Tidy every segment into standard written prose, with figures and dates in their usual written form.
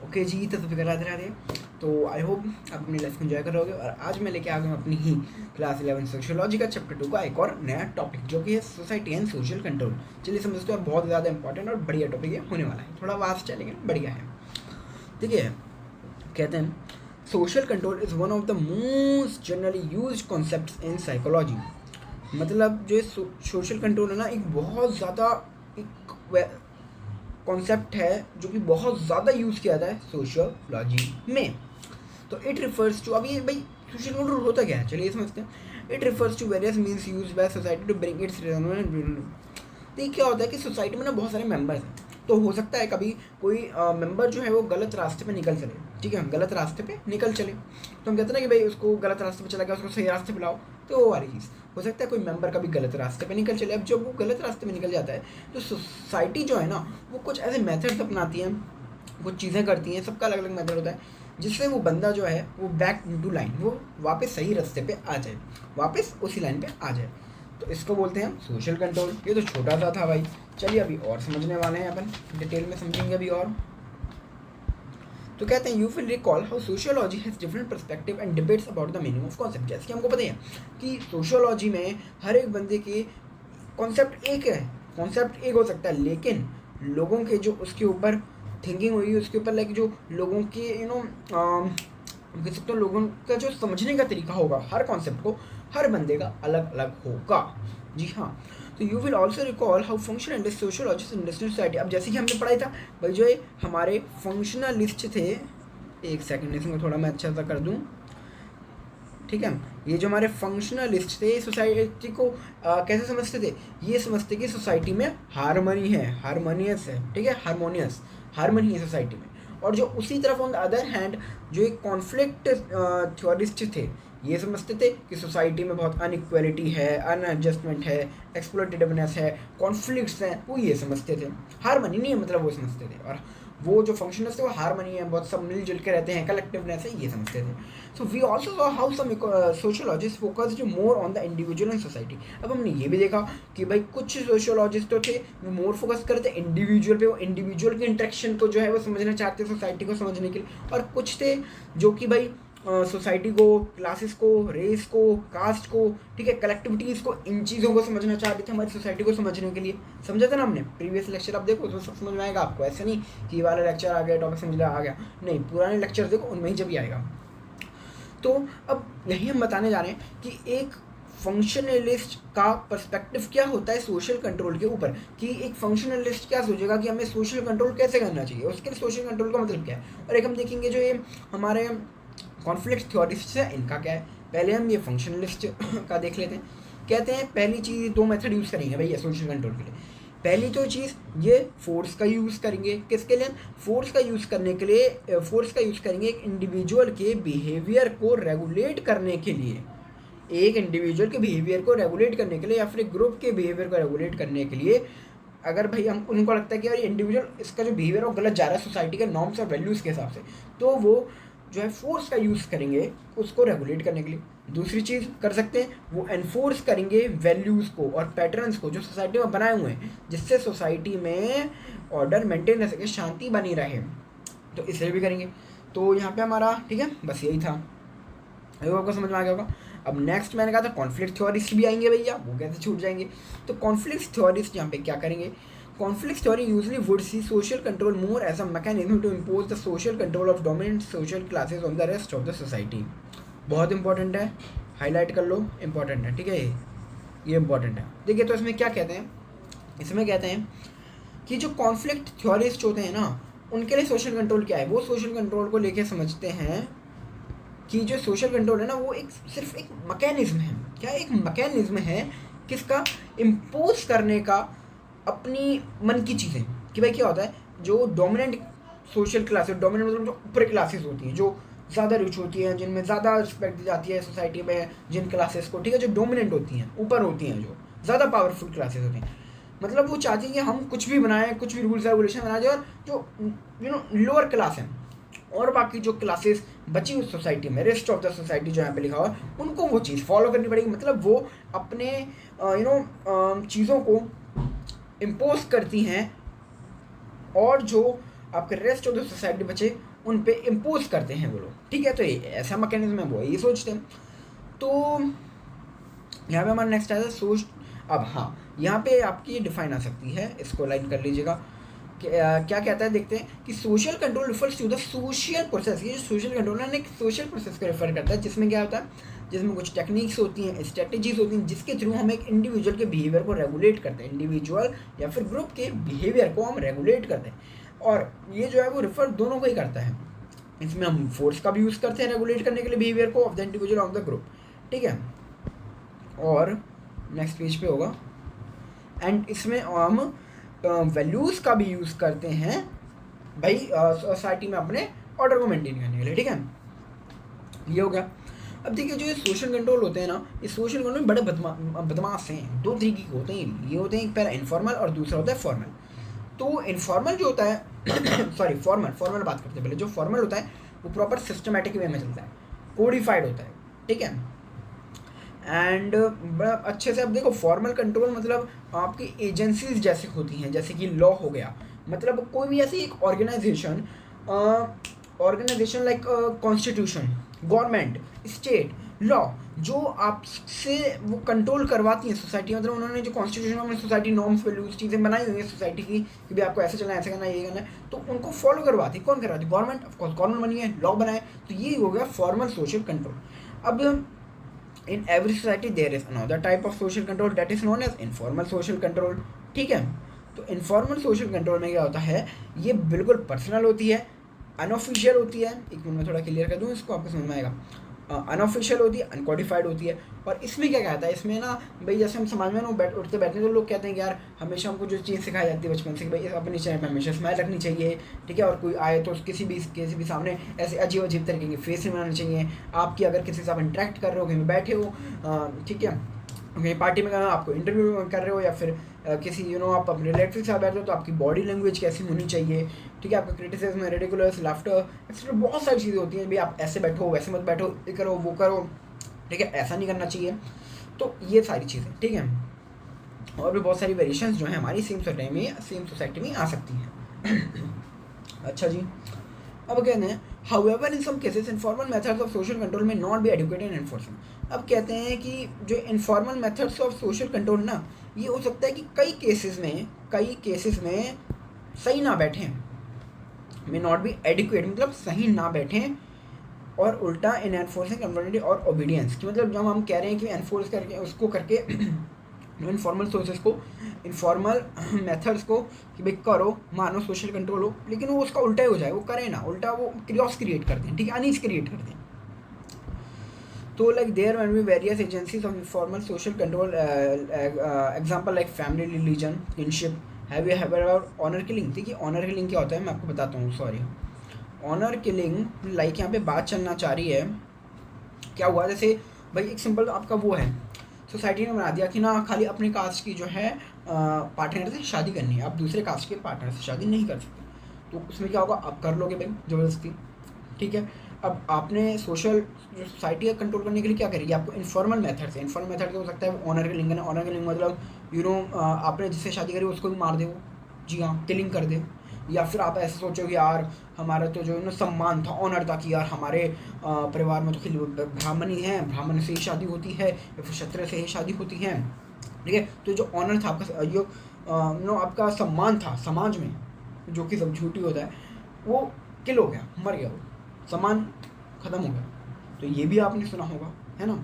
Okay जी, तो फिर राधे राधे। तो आई होप आप अपनी लाइफ को एंजॉय करोगे। और आज मैं लेके आ गया हूँ अपनी ही क्लास 11 सोशियोलॉजी का चैप्टर 2 का एक और नया टॉपिक, जो कि है सोसाइटी एंड सोशल कंट्रोल। चलिए समझते हैं, बहुत ज़्यादा इंपॉर्टेंट और बढ़िया टॉपिक ये होने वाला है। थोड़ा वास्ट है लेकिन बढ़िया है। ठीक है, कहते हैं social control is one of the most generally use concept in psychology. मतलब जो सोशल कंट्रोल है ना, एक बहुत ज़्यादा एक कॉन्सेप्ट है जो कि बहुत ज़्यादा यूज़ किया जाता है सोशियोलॉजी में। तो इट रिफर्स टू, अब ये भाई सोशल कंट्रोल होता क्या है, चलिए समझते हैं। It refers to various means use by society to bring its. तो ये क्या होता है कि सोसाइटी में ना बहुत सारे मेंबर्स हैं, तो हो सकता है कभी कोई मेंबर जो है वो गलत रास्ते पे निकल चले। ठीक है, गलत रास्ते पे निकल चले तो हम कहते हैं ना कि भाई उसको गलत रास्ते पे चला गया, उसको सही रास्ते पे लाओ। तो वो वाली चीज़ हो सकता है कोई मेंबर कभी गलत रास्ते पे निकल चले। अब जब वो गलत रास्ते पे निकल जाता है तो सोसाइटी जो है ना वो कुछ ऐसे मेथड्स अपनाती हैं, कुछ चीज़ें करती हैं, सबका अलग अलग मेथड होता है, जिससे वो बंदा जो है वो बैक टू लाइन, वो वापस सही रास्ते पे आ जाए, वापस उसी लाइन पे आ जाए। तो इसको बोलते हैं हम सोशल कंट्रोल। ये तो छोटा सा था भाई, चलिए अभी और समझने वाले हैं, अपन डिटेल में समझेंगे अभी और। तो कहते हैं you will recall how sociology has different perspective and debates about the meaning of concept. जैसे कि हमको पता है कि सोशियोलॉजी में हर एक बंदे के कॉन्सेप्ट एक है, कॉन्सेप्ट एक हो सकता है, लेकिन लोगों के जो उसके ऊपर थिंकिंग हुई, उसके ऊपर लाइक जो लोगों के कह सकते हो लोगों का जो समझने का तरीका होगा हर कॉन्सेप्ट को, हर बंदे का अलग अलग होगा। जी हाँ, तो you will also recall how functional and sociologist in society. अब जैसे कि हमने पढ़ाई था भाई, जो ये हमारे फंक्शनलिस्ट थे, एक सेकंड इसमें थोड़ा मैं अच्छा सा कर दूँ। ठीक है, ये जो हमारे फंक्शनलिस्ट थे सोसाइटी को कैसे समझते थे, ये समझते कि सोसाइटी में हारमोनी है, हारमोनियस है। ठीक है, हारमोनियस, हारमोनी है सोसाइटी में। और जो उसी तरफ ऑन द अदर हैंड जो एक कॉन्फ्लिक्ट थ्योरिस्ट थे, ये समझते थे कि सोसाइटी में बहुत अनइक्वालिटी है, अनएडजस्टमेंट है, एक्सप्लोटेटिवनेस है, कॉन्फ्लिक्ट्स हैं, वो ये समझते थे। हारमोनी नहीं है मतलब वो समझते थे। और वो जो फंक्शनलिस्ट थे वो हारमोनी है, बहुत सब मिलजुल के रहते हैं, कलेक्टिवनेस है, ये समझते थे। So we also saw how some sociologist focused more on the individual and society. अब हमने ये भी देखा कि भाई कुछ सोशियोलॉजिस्ट तो थे वो मोर फोकस करते इंडिविजुअल पे, वो इंडिविजुअल के इंटरेक्शन को जो है वो समझना चाहते सोसाइटी को समझने के लिए। और कुछ थे जो कि भाई सोसाइटी को, क्लासेस को, रेस को, कास्ट को, ठीक है, कलेक्टिविटीज़ को, इन चीज़ों को समझना चाहते थे हमारी सोसाइटी को समझने के लिए। समझा था ना हमने प्रीवियस लेक्चर, आप देखो उसमें सब समझ में आएगा आपको। ऐसे नहीं कि वाला लेक्चर आ गया टॉपिक समझ आ गया, नहीं, पुराने लेक्चर देखो उनमें ही जब भी आएगा। तो अब यही हम बताने जा रहे हैं कि एक फंक्शनलिस्ट का पर्सपेक्टिव क्या होता है सोशल कंट्रोल के ऊपर, कि एक फंक्शनलिस्ट क्या सोचेगा कि हमें सोशल कंट्रोल कैसे करना चाहिए, उसके लिए सोशल कंट्रोल का मतलब क्या है। और एक हम देखेंगे जो ये हमारे कॉन्फ्लिक्ट थ्योरिस्ट है, इनका क्या है। पहले हम ये फंक्शनलिस्ट का देख लेते हैं। कहते हैं पहली चीज़, दो मेथड यूज़ करेंगे भैया सोशल कंट्रोल के लिए। पहली तो चीज़ ये फोर्स का यूज़ करेंगे। किसके लिए? फोर्स का यूज़ करने के लिए, फोर्स का यूज़ करेंगे एक इंडिविजुअल के बिहेवियर को रेगुलेट करने के लिए, एक इंडिविजुअल के बिहेवियर को रेगुलेट करने के लिए, या फिर एक ग्रुप के बिहेवियर को रेगुलेट करने के लिए। अगर भाई हम उनको लगता है कि यार इंडिविजुअल इसका जो बिहेवियर है वो गलत जा रहा है सोसाइटी के नॉर्म्स और वैल्यूज़ के हिसाब से, तो वो जो है फोर्स का यूज़ करेंगे उसको रेगुलेट करने के लिए। दूसरी चीज़ कर सकते हैं, वो एनफोर्स करेंगे वैल्यूज़ को और पैटर्न्स को जो सोसाइटी में बनाए हुए हैं, जिससे सोसाइटी में ऑर्डर मेंटेन रह सके, शांति बनी रहे, तो इसलिए भी करेंगे। तो यहाँ पे हमारा ठीक है, बस यही था, आपको समझ में आ गया होगा। अब नेक्स्ट मैंने कहा था कॉन्फ्लिक्ट थ्योरिस्ट भी आएंगे भैया, वो कैसे छूट जाएंगे। तो कॉन्फ्लिक्ट थ्योरिस्ट यहाँ पे क्या करेंगे, conflict theory usually would see social control more as a mechanism to impose the social control of dominant social classes on the rest of the society। बहुत इंपॉर्टेंट है, हाईलाइट कर लो, इंपॉर्टेंट है, ठीक है, ये इंपॉर्टेंट है। देखिए तो इसमें क्या कहते हैं, इसमें कहते हैं कि जो कॉन्फ्लिक्ट थ्योरिस्ट होते हैं ना, उनके लिए सोशल कंट्रोल क्या है, वो सोशल कंट्रोल को लेके समझते हैं कि जो सोशल कंट्रोल है ना वो एक सिर्फ एक मैकेनिज्म है। क्या एक मैकेनिज्म है किसका, इम्पोज करने का अपनी मन की चीज़ें। कि भाई क्या होता है, जो डोमिनेंट सोशल क्लासेस, डोमिनेंट मतलब जो ऊपर क्लासेस होती हैं, जो ज़्यादा रिच होती हैं, जिनमें ज़्यादा रिस्पेक्ट दी जाती है सोसाइटी में, जिन क्लासेस को, ठीक है, जो डोमिनेंट होती हैं, ऊपर होती हैं, जो ज़्यादा पावरफुल क्लासेस होती हैं, मतलब वो चाहती हैं कि हम कुछ भी बनाएं, कुछ भी रूल्स रेगुलेशन बना दें, और जो लोअर क्लास हैं और बाकी जो क्लासेस बची हुई सोसाइटी में, रेस्ट ऑफ द सोसाइटी जो यहाँ पे लिखा हुआ है, उनको वो चीज़ फॉलो करनी पड़ेगी। मतलब वो अपने चीज़ों को इम्पोज करती हैं, और जो आपके रेस्ट ऑफ द सोसाइटी बच्चे उन पे इम्पोज करते हैं वो लोग, ठीक है। तो ये ऐसा मैकेनिज्म है, वो ये सोचते हैं। तो यहाँ पे हमारा नेक्स्ट आता है सोच। अब हाँ, यहाँ पे आपकी डिफाइन आ सकती है, इसको लाइन कर लीजिएगा। क्या कहता है देखते हैं कि social control refers to the social process. ये जो सोशल कंट्रोल है एक सोशल प्रोसेस को रेफर करता है, जिसमें क्या होता है, जिसमें कुछ टेक्निक्स होती हैं, स्ट्रेटजीज होती हैं, जिसके थ्रू हम एक इंडिविजुअल के बिहेवियर को रेगुलेट करते हैं, इंडिविजुअल या फिर ग्रुप के बिहेवियर को हम रेगुलेट करते हैं। और ये जो है वो रेफर दोनों को ही करता है। इसमें हम फोर्स का भी यूज़ करते हैं रेगुलेट करने के लिए बिहेवियर को of the individual of the group, ठीक है। और नेक्स्ट पेज पे होगा, एंड इसमें हम वैल्यूज़ का भी यूज़ करते हैं भाई सोसाइटी में अपने ऑर्डर को मेंटेन करने के लिए, ठीक है। ये हो गया। अब देखिए जो ये सोशल कंट्रोल होते हैं ना, ये सोशल कंट्रोल बड़े बदमाश हैं, दो तरीके के होते हैं। ये होते हैं एक पहला इनफॉर्मल और दूसरा होता है फॉर्मल। तो इनफॉर्मल जो होता है सॉरी फॉर्मल बात करते हैं पहले। जो फॉर्मल होता है वो प्रॉपर सिस्टमेटिक वे में चलता है, कोडिफाइड होता है, ठीक है। एंड बड़ा अच्छे से अब देखो, फॉर्मल कंट्रोल मतलब आपकी एजेंसीज जैसे होती हैं, जैसे कि लॉ हो गया, मतलब कोई भी ऐसी एक organisation like constitution, government, state, law, जो आपसे वो कंट्रोल करवाती हैं सोसाइटी। मतलब उन्होंने जो कॉन्स्टिट्यूशन में सोसाइटी नॉर्म्स वैल्यूज चीज़ें बनाई हुई है सोसाइटी की कि भाई आपको ऐसे चलना है, ऐसे करना है, ये करना है, तो उनको फॉलो करवाती है। कौन करवाती है? गवर्नमेंट। ऑफकोर्स गवर्नमेंट बनी है, लॉ बनाए, तो ये हो गया फॉर्मल सोशल कंट्रोल। अब in every society there is another type of social control that is known as informal social control, ठीक है। तो informal social control में क्या होता है, ये बिल्कुल पर्सनल होती है, अनऑफिशियल होती है। एक मिनट में थोड़ा क्लियर कर दूँ इसको, आपको समझ में आएगा। अनऑफिशियल होती है, अनकोडिफाइड होती है। और इसमें क्या कहता है, इसमें ना भाई जैसे हम समाज में ना उठते बैठते तो लोग कहते हैं कि यार हमेशा हमको जो चीज़ सिखाई जाती है बचपन से कि भाई अपने चेहरे पर हमेशा स्माइल रखनी चाहिए, ठीक है। और कोई आए तो किसी भी सामने ऐसे अजीब अजीब तरीके के फेस नहीं बनाने चाहिए। आपकी अगर किसी से आप इंटरेक्ट कर रहे हो, कहीं बैठे हो, ठीक है, कहीं पार्टी में आपको इंटरव्यू कर रहे हो, या फिर किसी आप अपने रिलेटिव के साथ बैठे हो, तो आपकी बॉडी लैंग्वेज कैसी होनी चाहिए, ठीक है। आपका क्रिटिसिज्म, रेडिकुलस, लाफ्टर, एक्सेट्रा बहुत सारी चीज़ें होती हैं। भाई आप ऐसे बैठो, वैसे मत बैठो, ये करो, वो करो, ठीक है, ऐसा नहीं करना चाहिए। तो ये सारी चीज़ें, ठीक है। और भी बहुत सारी वेरिएशंस जो हैं हमारी सेम सोसाइटी में आ सकती हैं। अच्छा जी, अब कहते हैं however in some cases informal methods of social control may not be adequate in enforcement. अब कहते हैं कि जो informal methods of social control ना, ये हो सकता है कि कई केसेस में सही ना बैठें, में नॉट बी एडिक्वेट मतलब सही ना बैठें, और उल्टा इन एनफोर्सिंग कन्फर्मिटी और ओबीडियंस की, मतलब जब हम कह रहे हैं कि एनफोर्स करके उसको करके इनफॉर्मल सोर्सेस को, इनफॉर्मल मेथड्स को कि भाई करो, मानो सोशल कंट्रोल हो, लेकिन वो उसका उल्टा ही हो जाए, वो करें ना, उल्टा वो क्रियोस क्रिएट करते हैं, ठीक है, अनईज क्रिएट करते हैं। तो like there man be various agencies of informal social control, example like family, religion, kinship, have you have about honour killing. देखिए ऑनर किलिंग क्या होता है मैं आपको बताता हूँ, सॉरी। ऑनर किलिंग लाइक यहाँ पे बात चलना चाह रही है, क्या हुआ, जैसे भाई एक सिंपल आपका वो है, सोसाइटी ने बना दिया कि ना खाली अपने कास्ट की जो है पार्टनर से शादी करनी है, आप दूसरे कास्ट के पार्टनर से शादी नहीं कर सकते। तो उसमें क्या होगा, आप कर लोगे भाई ज़बरदस्ती, ठीक है। अब आपने सोशल जो सोसाइटी का कंट्रोल करने के लिए क्या करेगी, आपको इनफॉर्मल मेथड से, इनफॉर्मल मेथड हो सकता है ऑनर किलिंग है। ऑनर किलिंग मतलब आपने जिससे शादी करी उसको भी मार दे, जी हाँ, किलिंग कर दे। या फिर आप ऐसे सोचो कि यार हमारा तो जो सम्मान था, ऑनर था कि यार हमारे परिवार में तो खाली ब्राह्मण ही हैं, ब्राह्मण से ही शादी होती है, या फिर क्षत्रिय से ही शादी होती है, ठीक है। तो जो ऑनर था आपका, जो आपका सम्मान था समाज में, जो कि सब झूठी होता है, वो किल हो गया, मर गया, वो सम्मान ख़त्म हो गया। तो ये भी आपने सुना होगा, है ना।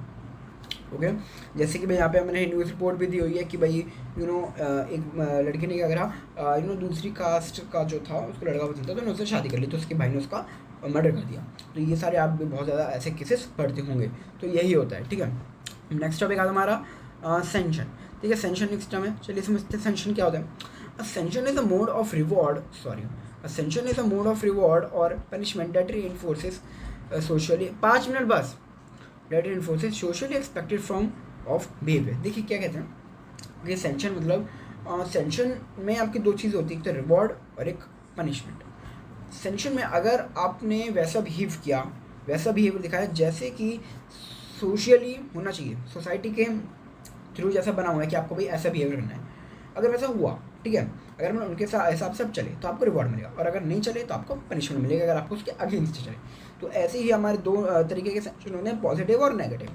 ओके, जैसे कि भाई यहाँ पे मैंने न्यूज़ रिपोर्ट भी दी हुई है कि भाई एक लड़की ने क्या करा, दूसरी कास्ट का जो था उसको लड़का पसंद था, तो उन्होंने उससे शादी कर ली, तो उसके भाई ने उसका मर्डर कर दिया। तो ये सारे आप भी बहुत ज़्यादा ऐसे केसेस पढ़ते होंगे, तो यही होता है, ठीक है। नेक्स्ट टॉपिक आता हमारा सेंशन, ठीक है। सेंशन नेक्स्ट टर्म है, चलिए समझते हैं सेंशन क्या होता है। Sanction is a mode of reward, sanction is a mode of reward और punishment that reinforces socially, 5 minute बस, that reinforces socially expected from of behavior। देखिए क्या कहते हैं, ये सेंशन मतलब सेंशन में आपकी दो चीज़ होती है, एक तो रिवॉर्ड और एक पनिशमेंट। सेंशन में अगर आपने वैसा बिहेवियर दिखाया जैसे कि सोशली होना चाहिए, सोसाइटी के थ्रू जैसा बना हुआ है कि आपको भाई ऐसा बिहेवियर करना है, अगर वैसा हुआ, ठीक है, अगर मैं उनके हिसाब से आप चले तो आपको रिवॉर्ड मिलेगा, और अगर नहीं चले तो आपको पनिशमेंट मिलेगा अगर आपको उसके अगेंस्ट चले। तो ऐसे ही हमारे दो तरीके के सेंशन होते हैं, पॉजिटिव और नेगेटिव।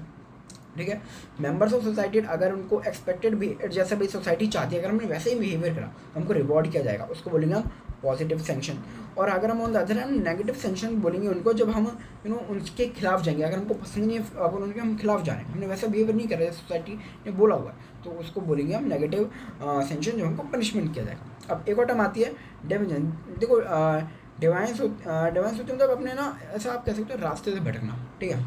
ठीक है, मेंबर्स ऑफ सोसाइटी अगर उनको एक्सपेक्टेड भी जैसे भाई सोसाइटी चाहती है अगर हमने वैसे ही बिहेवियर करा तो हमको रिवॉर्ड किया जाएगा, उसको बोलेंगे हम पॉजिटिव सेंक्शन। और अगर हम on the other hand negative sanction बोलेंगे उनको जब हम उनके खिलाफ जाएंगे, अगर हमको पसंद नहीं है अब उनके हम खिलाफ जा रहे हैं, हमने वैसा बिहेवियर नहीं कर रहे सोसाइटी ने बोला हुआ है, तो उसको बोलेंगे हम नेगेटिव सेंक्शन, जो हमको पनिशमेंट किया जाएगा। अब एक और टर्म आती है डेविएशन। देखो डिवाइंस होते हैं मतलब अपने ना ऐसा आप कह सकते हो रास्ते से भटकना। ठीक है,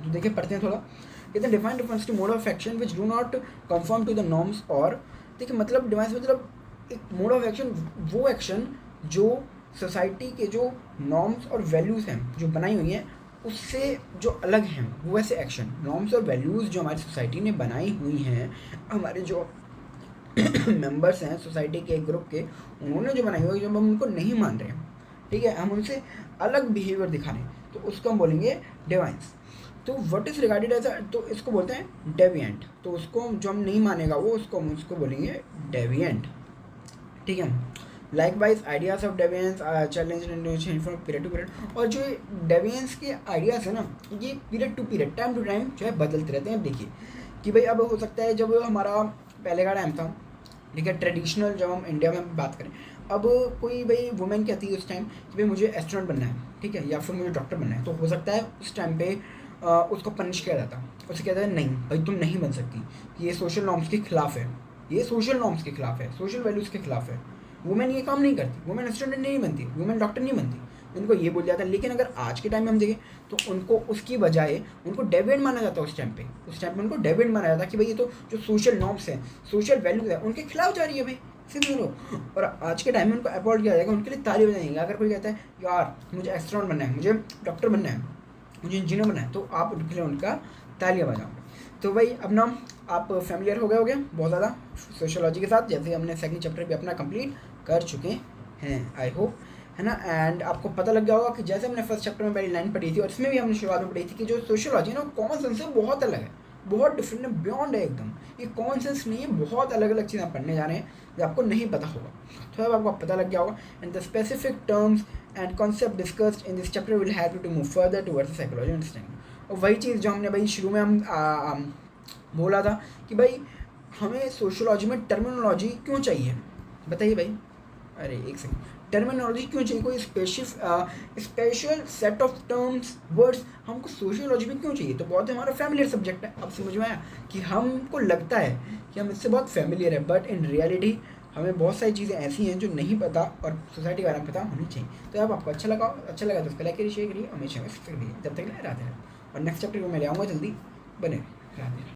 तो देखिए पढ़ते हैं थोड़ा। कहते हैं define difference to mode of action which do not conform to the norms. और देखिए मतलब डिवाइस मतलब एक मोड ऑफ एक्शन, वो एक्शन जो सोसाइटी के जो नॉर्म्स और वैल्यूज़ हैं जो बनाई हुई हैं उससे जो अलग हैं, वो ऐसे एक्शन नॉर्म्स और वैल्यूज़ जो हमारी सोसाइटी ने बनाई हुई हैं, हमारे जो मेंबर्स हैं सोसाइटी के ग्रुप के, उन्होंने जो बनाई हुई है, जब हम उनको नहीं मान रहे हैं, ठीक है, हम उनसे अलग बिहेवियर दिखा रहे हैं, तो उसको हम बोलेंगे डिवाइंस। तो व्हाट इज़ रिगार्डेड एज तो इसको बोलते हैं डेविएंट। तो उसको जो हम नहीं मानेगा वो उसको बोलेंगे डेविएंट। ठीक है, likewise ideas of deviance challenge from period to period. और जो डेविएंस के आइडियाज़ है ना, ये period to period time to time जो है बदलते रहते हैं। अब देखिए कि भाई अब हो सकता है जब हमारा पहले का टाइम था, ठीक है, ट्रेडिशनल जब हम इंडिया में बात करें, अब कोई भाई वुमेन कहती है उस टाइम कि भाई मुझे एस्ट्रोनॉट बनना है, ठीक है, या फिर मुझे डॉक्टर बनना है, तो हो सकता है उस टाइम पे उसको पनिश किया जाता, उसे कहता है नहीं भाई तुम नहीं बन सकती, ये सोशल नॉर्म्स के खिलाफ है, ये सोशल नॉर्म्स के खिलाफ है, सोशल वैल्यूज़ के खिलाफ है, वुमेन ये काम नहीं करती, वुमेन एस्ट्रोनॉट नहीं बनती, वुमेन डॉक्टर नहीं बनती, उनको ये बोल जाता है। लेकिन अगर आज के टाइम में हम देखें तो उनको उसकी बजाय उनको डेविएंट माना जाता है। उस टाइम पे उनको डेविएंट माना जाता है कि भाई ये तो जो सोशल नॉर्म्स हैं, सोशल वैल्यूज है, उनके खिलाफ जा रही है भाई, सिर्फ लो। और आज के टाइम में उनको अपॉर्ड किया जाएगा, उनके लिए ताली बजाएंगे। अगर कोई कहता है यार मुझे एस्ट्रोनॉट बनना है, मुझे डॉक्टर बनना है, मुझे इंजीनियर बनना है, तो आप उनके लिए उनका तालियां बजाओ। तो भाई अब ना आप फैमिलियर हो गए बहुत ज़्यादा सोशियोलॉजी के साथ, जैसे हमने सेकंड चैप्टर भी अपना कंप्लीट कर चुके हैं, आई होप, है ना। एंड आपको पता लग गया होगा कि जैसे हमने फर्स्ट चैप्टर में पहली लाइन पढ़ी थी और इसमें भी हमने शुरुआत में पढ़ी थी कि जो सोशियोलॉजी है ना कॉमन सेंस से बहुत अलग है, बहुत डिफरेंट है, बियॉन्ड है एकदम। ये कॉमन सेंस नहीं है, बहुत अलग अलग चीज़ें पढ़ने जा रहे हैं जो आपको नहीं पता होगा। तो अब आपको पता लग गया होगा। And the specific terms and concept discussed in this chapter will help you to move further towards psychology understanding. और वही चीज़ जो हमने भाई शुरू में हम बोला था कि भाई हमें सोशियोलॉजी में टर्मिनोलॉजी क्यों चाहिए, बताइए भाई। अरे एक सेकंड, टर्मिनोलॉजी क्यों चाहिए, कोई special set of terms words हमको सोशियोलॉजी में क्यों चाहिए। तो बहुत हमारा फैमिलियर सब्जेक्ट है। अब समझ में आया कि हमको लगता है कि हम इससे बहुत फैमिलियर है, बट इन रियलिटी हमें बहुत सारी चीज़ें ऐसी हैं जो नहीं पता और सोसाइटी के बारे में पता होनी चाहिए। तो अब आपको अच्छा लगा तो उसको लाइक करिए, शेयर करिए, हमेशा सब्सक्राइब करिए। जब तक राधे। और नेक्स्ट चैप्टर में मैं ले आऊँगा जल्दी, बने राधे।